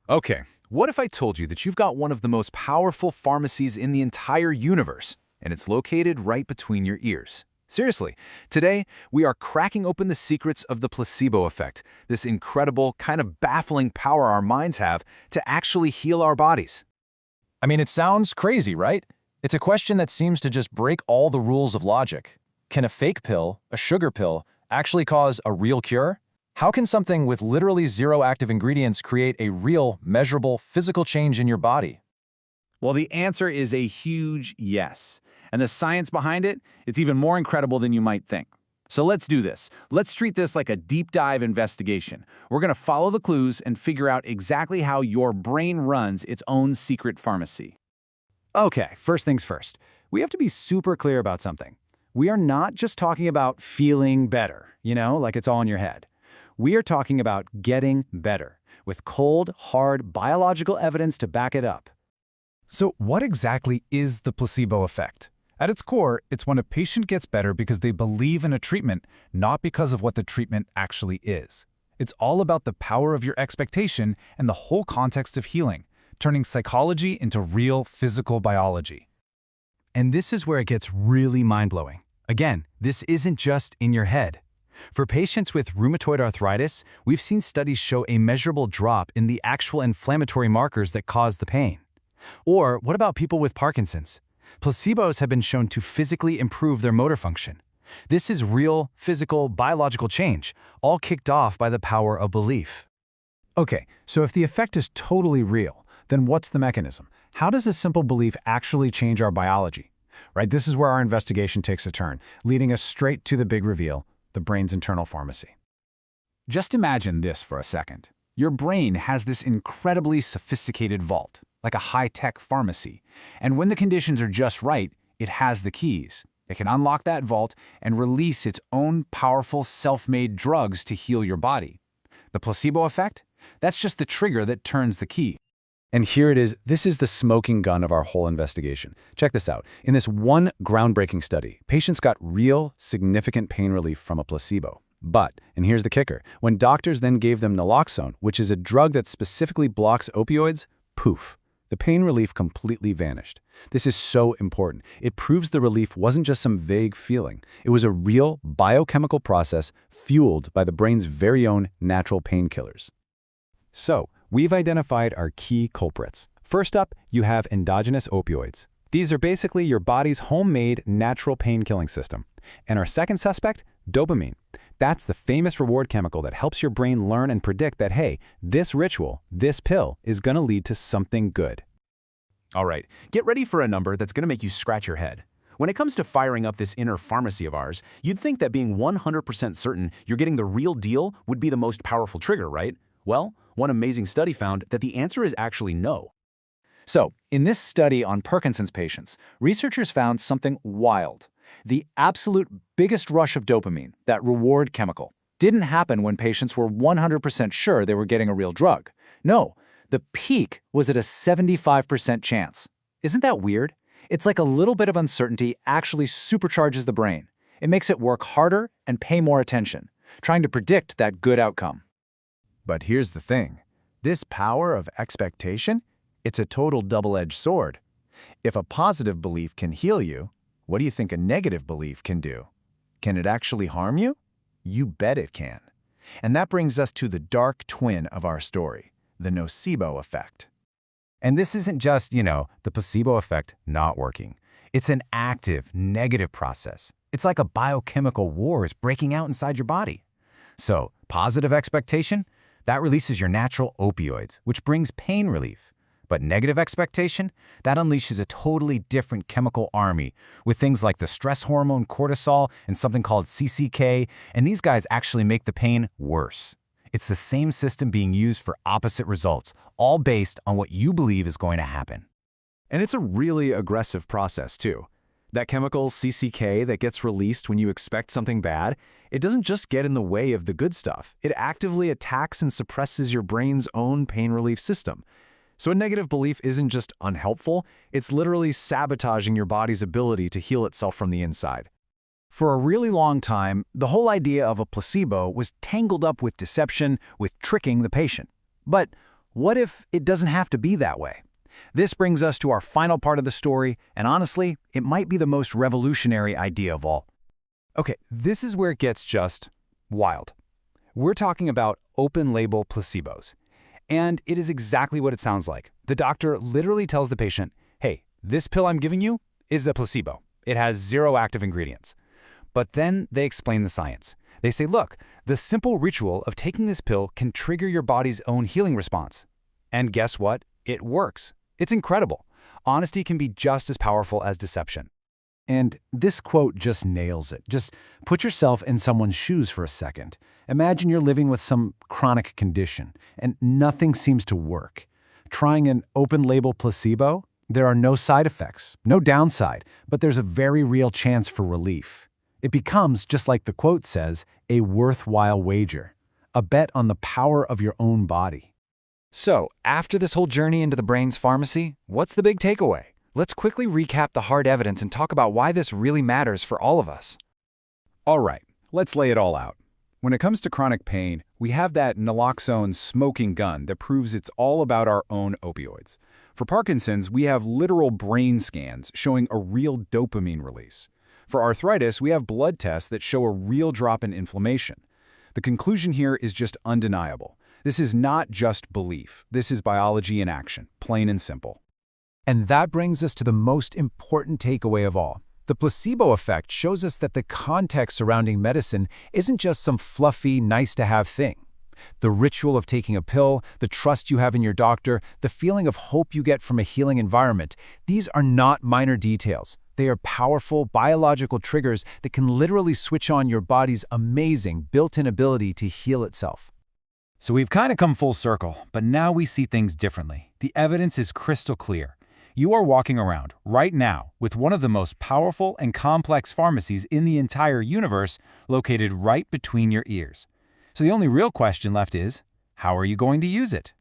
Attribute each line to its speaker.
Speaker 1: Okay, what if I told you that you've got one of the most powerful pharmacies in the entire universe, and it's located right between your ears? Seriously, today we are cracking open the secrets of the placebo effect, this incredible, kind of baffling power our minds have to actually heal our bodies.
Speaker 2: I mean, it sounds crazy, right? It's a question that seems to just break all the rules of logic. Can a fake pill, a sugar pill, actually cause a real cure? How can something with literally zero active ingredients create a real, measurable, physical change in your body?
Speaker 3: Well, the answer is a huge yes. And the science behind it, it's even more incredible than you might think. So let's do this. Let's treat this like a deep dive investigation. We're going to follow the clues and figure out exactly how your brain runs its own secret pharmacy.
Speaker 2: Okay, first things first. We have to be super clear about something. We are not just talking about feeling better, like it's all in your head. We are talking about getting better, with cold, hard biological evidence to back it up.
Speaker 4: So what exactly is the placebo effect? At its core, it's when a patient gets better because they believe in a treatment, not because of what the treatment actually is. It's all about the power of your expectation and the whole context of healing, turning psychology into real physical biology. And this is where it gets really mind-blowing. Again, this isn't just in your head. For patients with rheumatoid arthritis, we've seen studies show a measurable drop in the actual inflammatory markers that cause the pain. Or what about people with Parkinson's? Placebos have been shown to physically improve their motor function. This is real, physical, biological change, all kicked off by the power of belief.
Speaker 2: Okay, so if the effect is totally real, then what's the mechanism? How does a simple belief actually change our biology? Right, this is where our investigation takes a turn, leading us straight to the big reveal, the brain's internal pharmacy.
Speaker 3: Just imagine this for a second. Your brain has this incredibly sophisticated vault, like a high-tech pharmacy, and when the conditions are just right, it has the keys. It can unlock that vault and release its own powerful self-made drugs to heal your body. The placebo effect? That's just the trigger that turns the key.
Speaker 2: And here it is. This is the smoking gun of our whole investigation. Check this out. In this one groundbreaking study, patients got real, significant pain relief from a placebo. But, and here's the kicker, when doctors then gave them naloxone, which is a drug that specifically blocks opioids, poof, the pain relief completely vanished. This is so important. It proves the relief wasn't just some vague feeling. It was a real biochemical process fueled by the brain's very own natural painkillers. So, we've identified our key culprits. First up, you have endogenous opioids. These are basically your body's homemade natural pain-killing system. And our second suspect, dopamine. That's the famous reward chemical that helps your brain learn and predict that, hey, this ritual, this pill, is going to lead to something good.
Speaker 1: All right, get ready for a number that's going to make you scratch your head. When it comes to firing up this inner pharmacy of ours, you'd think that being 100% certain you're getting the real deal would be the most powerful trigger, right? Well, one amazing study found that the answer is actually no.
Speaker 2: So, in this study on Parkinson's patients, researchers found something wild. The absolute biggest rush of dopamine, that reward chemical, didn't happen when patients were 100% sure they were getting a real drug. No, the peak was at a 75% chance. Isn't that weird? It's like a little bit of uncertainty actually supercharges the brain. It makes it work harder and pay more attention, trying to predict that good outcome.
Speaker 4: But here's the thing. This power of expectation, it's a total double-edged sword. If a positive belief can heal you, what do you think a negative belief can do? Can it actually harm you? You bet it can. And that brings us to the dark twin of our story, the Nocebo Effect.
Speaker 2: And this isn't just, the placebo effect not working. It's an active, negative process. It's like a biochemical war is breaking out inside your body. So, positive expectation, that releases your natural opioids, which brings pain relief. But negative expectation, that unleashes a totally different chemical army with things like the stress hormone cortisol and something called CCK, and these guys actually make the pain worse. It's the same system being used for opposite results, all based on what you believe is going to happen.
Speaker 4: And it's a really aggressive process, too. That chemical CCK that gets released when you expect something bad, it doesn't just get in the way of the good stuff. It actively attacks and suppresses your brain's own pain relief system. So a negative belief isn't just unhelpful, it's literally sabotaging your body's ability to heal itself from the inside.
Speaker 2: For a really long time, the whole idea of a placebo was tangled up with deception, with tricking the patient. But what if it doesn't have to be that way? This brings us to our final part of the story, and honestly, it might be the most revolutionary idea of all. Okay, this is where it gets just wild. We're talking about open-label placebos. And it is exactly what it sounds like. The doctor literally tells the patient, hey, this pill I'm giving you is a placebo. It has 0 active ingredients. But then they explain the science. They say, look, the simple ritual of taking this pill can trigger your body's own healing response. And guess what? It works. It's incredible. Honesty can be just as powerful as deception. And this quote just nails it. Just put yourself in someone's shoes for a second. Imagine you're living with some chronic condition, and nothing seems to work. Trying an open-label placebo? There are no side effects, no downside, but there's a very real chance for relief. It becomes, just like the quote says, a worthwhile wager, a bet on the power of your own body.
Speaker 3: So, after this whole journey into the brain's pharmacy, what's the big takeaway? Let's quickly recap the hard evidence and talk about why this really matters for all of us.
Speaker 4: All right, let's lay it all out. When it comes to chronic pain, we have that naloxone smoking gun that proves it's all about our own opioids. For Parkinson's, we have literal brain scans showing a real dopamine release. For arthritis, we have blood tests that show a real drop in inflammation. The conclusion here is just undeniable. This is not just belief. This is biology in action, plain and simple. And that brings us to the most important takeaway of all. The placebo effect shows us that the context surrounding medicine isn't just some fluffy, nice-to-have thing. The ritual of taking a pill, the trust you have in your doctor, the feeling of hope you get from a healing environment, these are not minor details. They are powerful biological triggers that can literally switch on your body's amazing built-in ability to heal itself.
Speaker 3: So we've kind of come full circle, but now we see things differently. The evidence is crystal clear. You are walking around right now with one of the most powerful and complex pharmacies in the entire universe located right between your ears. So the only real question left is, how are you going to use it?